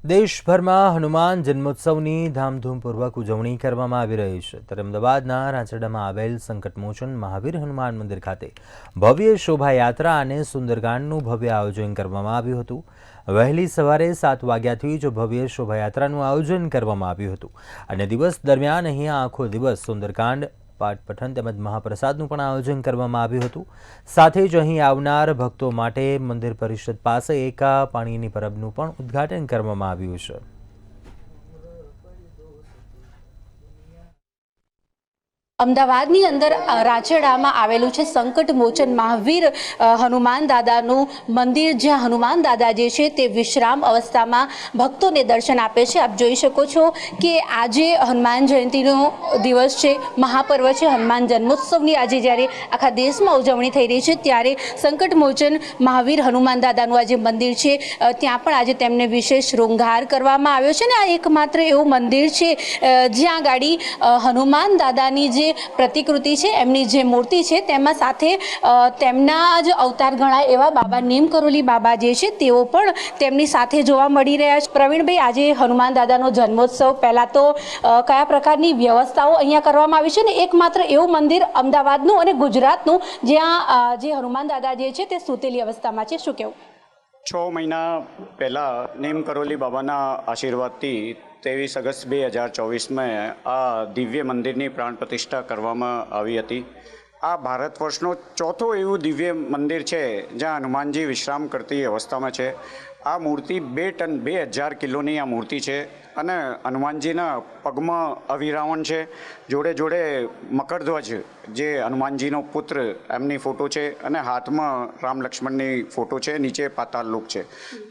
દેશભરમાં હનુમાન જન્મોત્સવની ધામધૂમપૂર્વક ઉજવણી કરવામાં આવી રહી છે ત્યારે અમદાવાદના રાંચડામાં આવેલ સંકટમોચન મહાવીર હનુમાન મંદિર ખાતે ભવ્ય શોભાયાત્રા અને સુંદરકાંડનું ભવ્ય આયોજન કરવામાં આવ્યું હતું। વહેલી સવારે 7 વાગ્યાથી જ ભવ્ય શોભાયાત્રાનું આયોજન કરવામાં આવ્યું હતું અને દિવસ દરમિયાન અહીંયા આખો દિવસ સુંદરકાંડ પાઠ પઠન તેમજ મહાપ્રસાદનું પણ આયોજન કરવામાં આવ્યું હતું। સાથે જ અહીં આવનાર ભક્તો માટે મંદિર પરિષદ પાસે એકા પાણીની પરબનું પણ ઉદ્ઘાટન કરવામાં આવ્યું છે। અમદાવાદની અંદર રાંચડામાં આવેલું છે સંકટ મોચન મહાવીર હનુમાન દાદાનું મંદિર, જ્યાં હનુમાન દાદા જે છે તે વિશ્રામ અવસ્થામાં ભક્તોને દર્શન આપે છે। આપ જોઈ શકો છો કે આજે હનુમાન જયંતિનો દિવસ છે, મહાપર્વ છે। હનુમાન જન્મોત્સવની આજે જ્યારે આખા દેશમાં ઉજવણી થઈ રહી છે ત્યારે સંકટ મોચન મહાવીર હનુમાન દાદાનું આજે મંદિર છે ત્યાં પણ આજે તેમને વિશેષ શૃંગાર કરવામાં આવ્યો છે ને આ એકમાત્ર એવું મંદિર છે જ્યાં ગાડી હનુમાન દાદાની જે પ્રતિકૃતિ છે, એમની જે મૂર્તિ છે તેમાં સાથે તેમના જ અવતાર ગણાય એવા બાબા નીમ કરોલી બાબા જે છે તેઓ પણ તેમની સાથે જોવા મળી રહ્યા છે। પ્રવીણભાઈ, આજે હનુમાન દાદાનો જન્મોત્સવ, પહેલાં તો કયા પ્રકારની વ્યવસ્થાઓ અહીંયા કરવામાં આવી છે ને એકમાત્ર એવું મંદિર અમદાવાદનું અને ગુજરાતનું જ્યાં જે હનુમાન દાદા જે છે તે સૂતેલી અવસ્થામાં છે, શું કહેવું? 6 મહિના પહેલાં નીમ કરોલી બાબાના આશીર્વાદથી 23 અગસ્ટ 2024 આ દિવ્ય મંદિરની પ્રાણ પ્રતિષ્ઠા કરવામાં આવી હતી। આ ભારત વર્ષનો ચોથો એવું દિવ્ય મંદિર છે જ્યાં હનુમાનજી વિશ્રામ કરતી અવસ્થામાં છે। આ મૂર્તિ 2 ટન 2000 કિલોની આ મૂર્તિ છે અને હનુમાનજીના પગમાં અવિરાવણ છે, જોડે જોડે મકરધ્વજ જે હનુમાનજીનો પુત્ર એમની ફોટો છે અને હાથમાં રામ લક્ષ્મણની ફોટો છે, નીચે પાતાળ લોક છે।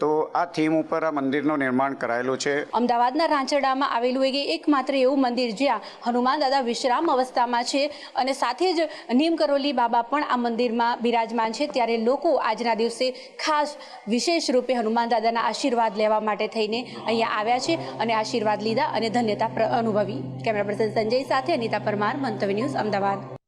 તો આ થીમ ઉપર આ મંદિરનું નિર્માણ કરાયેલું છે। અમદાવાદના રાંચડામાં આવેલું એકમાત્ર એવું મંદિર જ્યાં હનુમાન દાદા વિશ્રામ અવસ્થામાં છે અને સાથે જ નીમ કરોલી બાબા પણ આ મંદિરમાં બિરાજમાન છે ત્યારે લોકો આજના દિવસે ખાસ વિશેષ રૂપે હનુમાન દાદાના આશીર્વાદ લેવા માટે થઈને અહીંયા આવ્યા છે અને આશીર્વાદ લીધા અને ધન્યતા અનુભવી। કેમેરા પર્સન સંજય સાથે અનિતા પરમાર, મંતવ્ય ન્યૂઝ, અમદાવાદ।